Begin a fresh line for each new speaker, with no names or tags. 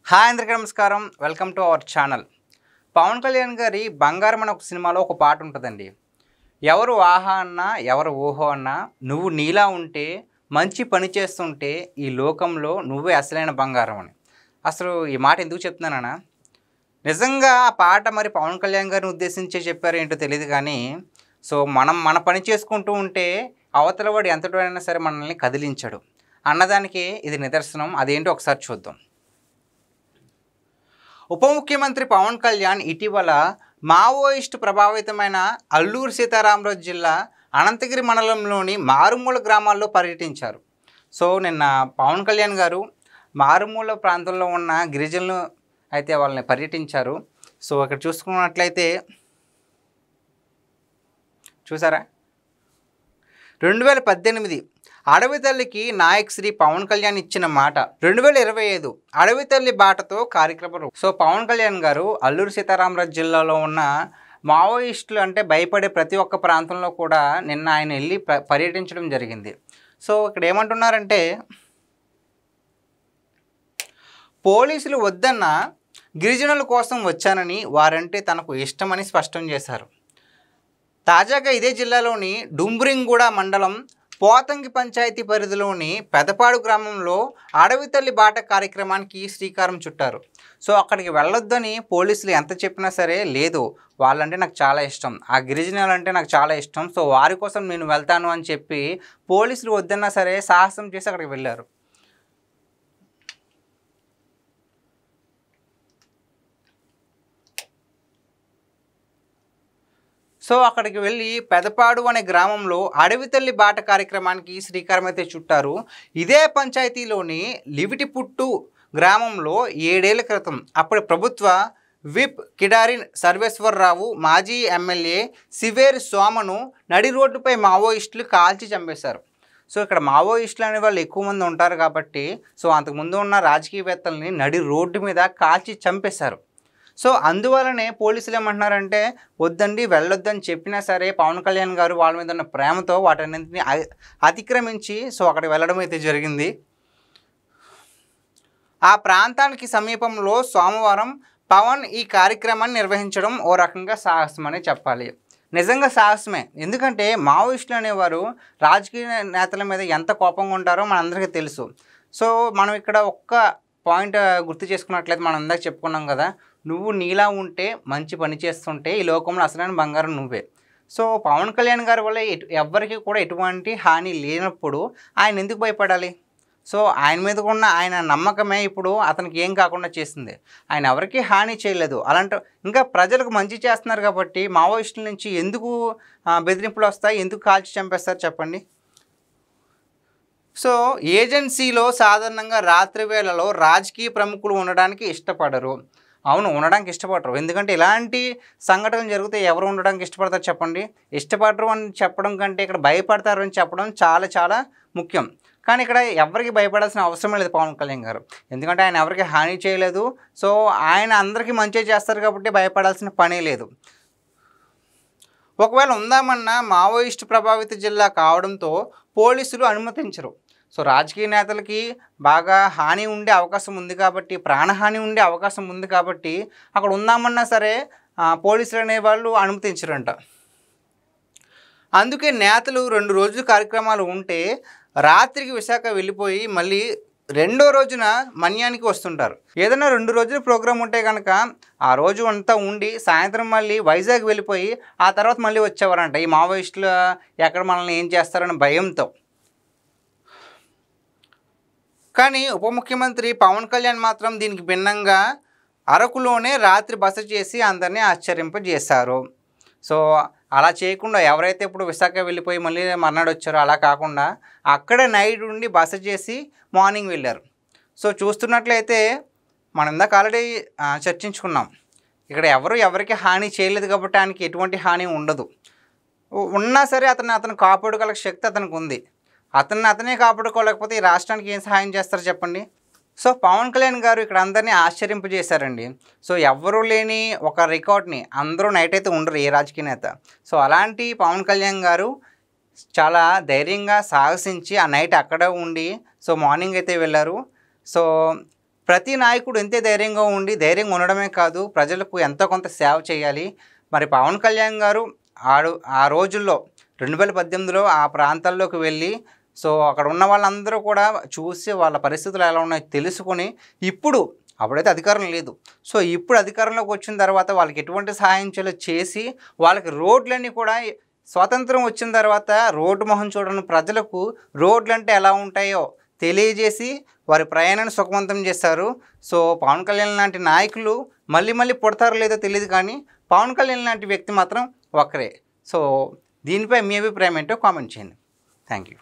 Hi అందరికీ నమస్కారం. Welcome to our channel. Pawan Kalyan గారి బంగారం అనే ఒక సినిమాలో ఒక పాట ఉంటుందండి. ఎవరు ఆహా అన్నా ఎవరు ఓహో అన్నా నువ్వు నీలా ఉంటే మంచి పని చేస్తుంటే ఈ లోకంలో నువ్వే అసలైన బంగారం అని. అసలు ఈ మాట ఎందుకు చెప్తున్నానా, నిజంగా ఆ పాట మరి పవన్ కళ్యాణ్ గారిని ఉద్దేశించే చెప్పారో ఏంటో తెలియదు కానీ, సో మనం మన పని చేసుకుంటూ ఉంటే అవతల వాడు ఎంతటైనా సరే మనల్ని కదిలించడు అన్నదానికి ఇది నిదర్శనం. అదేంటో ఒకసారి చూద్దాం. ఉప ముఖ్యమంత్రి పవన్ కళ్యాణ్ ఇటీవల మావోయిస్టు ప్రభావితమైన అల్లూరు సీతారామరాజు జిల్లా అనంతగిరి మండలంలోని మారుమూల గ్రామాల్లో పర్యటించారు. సో నిన్న పవన్ కళ్యాణ్ గారు మారుమూల ప్రాంతంలో ఉన్న గిరిజనులు అయితే వాళ్ళని పర్యటించారు. సో అక్కడ చూసుకున్నట్లయితే చూసారా, 2018 అడవి తల్లికి నాయక్ శ్రీ పవన్ కళ్యాణ్ ఇచ్చిన మాట. 2025 అడవి తల్లి బాటతో కార్యక్రమం. సో పవన్ కళ్యాణ్ గారు అల్లూరు సీతారామరాజు జిల్లాలో ఉన్న మావోయిస్టులు అంటే భయపడే ప్రతి ఒక్క ప్రాంతంలో కూడా నిన్న ఆయన వెళ్ళి పర్యటించడం జరిగింది. సో ఇక్కడ ఏమంటున్నారంటే, పోలీసులు వద్దన్న గిరిజనుల కోసం వచ్చానని, వారంటే తనకు ఇష్టమని స్పష్టం చేశారు. తాజాగా ఇదే జిల్లాలోని డుంబ్రింగూడ మండలం పోతంగి పంచాయతీ పరిధిలోని పెదపాడు గ్రామంలో అడవి తల్లి బాట కార్యక్రమానికి శ్రీకారం చుట్టారు. సో అక్కడికి వెళ్ళొద్దని పోలీసులు ఎంత చెప్పినా సరే, లేదు వాళ్ళంటే నాకు చాలా ఇష్టం, ఆ గిరిజనులు అంటే నాకు చాలా ఇష్టం, సో వారి కోసం నేను వెళ్తాను అని చెప్పి పోలీసులు వద్దన్నా సరే సాహసం చేసి అక్కడికి వెళ్ళారు. సో అక్కడికి వెళ్ళి పెదపాడు అనే గ్రామంలో అడవి తల్లి బాట కార్యక్రమానికి శ్రీకారం అయితే చుట్టారు. ఇదే పంచాయతీలోని లివిటిపుట్టు గ్రామంలో 7 ఏళ్ల క్రితం అప్పటి ప్రభుత్వ విప్ కిడారి సర్వేశ్వరరావు, మాజీ ఎమ్మెల్యే సివేరి సోమను నడి రోడ్డుపై మావోయిస్టులు కాల్చి చంపేశారు. సో ఇక్కడ మావోయిస్టులు అనే వాళ్ళు ఎక్కువ మంది ఉంటారు కాబట్టి, సో అంతకుముందు ఉన్న రాజకీయవేత్తల్ని నడి రోడ్డు మీద కాల్చి చంపేశారు. సో అందువలనే పోలీసులు ఏమంటున్నారంటే, వద్దండి వెళ్ళొద్దని చెప్పినా సరే పవన్ కళ్యాణ్ గారు వాళ్ళ మీద ఉన్న ప్రేమతో వాటన్నింటినీ అతిక్రమించి సో అక్కడికి వెళ్ళడం అయితే జరిగింది. ఆ ప్రాంతానికి సమీపంలో సోమవారం పవన్ ఈ కార్యక్రమాన్ని నిర్వహించడం ఓ రకంగా సాహసం అనే చెప్పాలి. నిజంగా సాహసమే. ఎందుకంటే మావోయిస్టులు అనేవారు రాజకీయ నేతల మీద ఎంత కోపంగా ఉంటారో మనందరికీ తెలుసు. సో మనం ఇక్కడ ఒక్క పాయింట్ గుర్తు చేసుకున్నట్లయితే, మనం ఇందాక చెప్పుకున్నాం కదా, నువ్వు నీలా ఉంటే మంచి పని చేస్తుంటే ఈ లోకంలో అసలైన బంగారం నువ్వే. సో పవన్ కళ్యాణ్ గారి వల్ల ఎవ్వరికి కూడా ఎటువంటి హాని లేనప్పుడు ఆయన ఎందుకు భయపడాలి? సో ఆయన మీద ఉన్న ఆయన నమ్మకమే ఇప్పుడు అతనికి ఏం కాకుండా చేసింది. ఆయన ఎవరికి హాని చేయలేదు. అలాంటి ఇంకా ప్రజలకు మంచి చేస్తున్నారు కాబట్టి మావోయిస్టుల నుంచి ఎందుకు బెదిరింపులు వస్తాయి, ఎందుకు కాల్చి చంపేస్తారు చెప్పండి? సో ఏజెన్సీలో సాధారణంగా రాత్రి వేళలో రాజకీయ ప్రముఖులు ఉండడానికి ఇష్టపడరు. అవును, ఉండడానికి ఇష్టపడరు. ఎందుకంటే ఇలాంటి సంఘటనలు జరిగితే ఎవరు ఉండడానికి ఇష్టపడతారు చెప్పండి? ఇష్టపడరు అని చెప్పడం కంటే ఇక్కడ భయపడతారు అని చెప్పడం చాలా చాలా ముఖ్యం. కానీ ఇక్కడ ఎవరికి భయపడాల్సిన అవసరం లేదు పవన్ కళ్యాణ్ గారు. ఎందుకంటే ఆయన ఎవరికి హాని చేయలేదు. సో ఆయన అందరికీ మంచి చేస్తారు కాబట్టి భయపడాల్సిన పనే లేదు. ఒకవేళ ఉందామన్నా మావోయిస్టు ప్రభావిత జిల్లా కావడంతో పోలీసులు అనుమతించరు. సో రాజకీయ నేతలకి బాగా హాని ఉండే అవకాశం ఉంది కాబట్టి, ప్రాణహాని ఉండే అవకాశం ఉంది కాబట్టి అక్కడ ఉందామన్నా సరే పోలీసులు అనేవాళ్ళు అనుమతించరంట. అందుకే నేతలు 2 రోజులు కార్యక్రమాలు ఉంటే రాత్రికి విశాఖ వెళ్ళిపోయి మళ్ళీ 2వ రోజున మన్యానికి వస్తుంటారు. ఏదైనా 2 రోజులు ప్రోగ్రాం ఉంటే కనుక ఆ రోజు అంతా ఉండి సాయంత్రం మళ్ళీ వైజాగ్ వెళ్ళిపోయి ఆ తర్వాత మళ్ళీ వచ్చేవారంట, ఈ మావోయిస్టులు ఎక్కడ మనల్ని ఏం చేస్తారని భయంతో. కానీ ఉప ముఖ్యమంత్రి పవన్ కళ్యాణ్ మాత్రం దీనికి భిన్నంగా అరకులోనే రాత్రి బస చేసి అందరినీ ఆశ్చర్యింపజేశారు. సో అలా చేయకుండా ఎవరైతే ఇప్పుడు విశాఖ వెళ్ళిపోయి మళ్ళీ మర్నాడు వచ్చారో అలా కాకుండా అక్కడే నైట్ ఉండి బస చేసి మార్నింగ్ వెళ్ళారు. సో చూస్తున్నట్లయితే మనం ఇందాక ఆల్రెడీ చర్చించుకున్నాం, ఇక్కడ ఎవరికి హాని చేయలేదు కాబట్టి ఆయనకి ఎటువంటి హాని ఉండదు. ఉన్నా సరే అతను కాపాడుకోగల శక్తి అతనికి ఉంది. అతనే కాపాడుకోలేకపోతే ఈ రాష్ట్రానికి ఏం సహాయం చేస్తారు చెప్పండి? సో పవన్ కళ్యాణ్ గారు ఇక్కడ అందరినీ ఆశ్చర్యింపజేశారండి. సో ఎవ్వరూ లేని ఒక రికార్డ్ని, అందరూ నైట్ అయితే ఉండరు ఏ రాజకీయ నేత. సో అలాంటి పవన్ కళ్యాణ్ గారు చాలా ధైర్యంగా సాహసించి ఆ నైట్ అక్కడే ఉండి సో మార్నింగ్ అయితే వెళ్ళారు. సో ప్రతి నాయకుడు ఎంతే ధైర్యంగా ఉండి ధైర్యంగా ఉండడమే కాదు ప్రజలకు ఎంతో కొంత సేవ చేయాలి. మరి పవన్ కళ్యాణ్ గారు ఆ రోజుల్లో 2018లో ఆ ప్రాంతాల్లోకి వెళ్ళి సో అక్కడ ఉన్న వాళ్ళందరూ కూడా చూసి వాళ్ళ పరిస్థితులు ఎలా ఉన్నాయో తెలుసుకొని ఇప్పుడు అప్పుడైతే అధికారం లేదు. సో ఇప్పుడు అధికారంలోకి వచ్చిన తర్వాత వాళ్ళకి ఎటువంటి సహాయం చేయాలో చేసి వాళ్ళకి రోడ్లన్నీ కూడా స్వాతంత్రం వచ్చిన తర్వాత రోడ్డు మొహం చూడని ప్రజలకు రోడ్లంటే ఎలా ఉంటాయో తెలియజేసి వారి ప్రయాణాన్ని సుఖవంతం చేశారు. సో పవన్ కళ్యాణ్ లాంటి నాయకులు మళ్ళీ మళ్ళీ పుడతారో లేదో తెలియదు కానీ పవన్ కళ్యాణ్ లాంటి వ్యక్తి మాత్రం ఒక్కరే. సో దీనిపై మీ అభిప్రాయం ఏంటో కామెంట్ చేయండి. Thank you.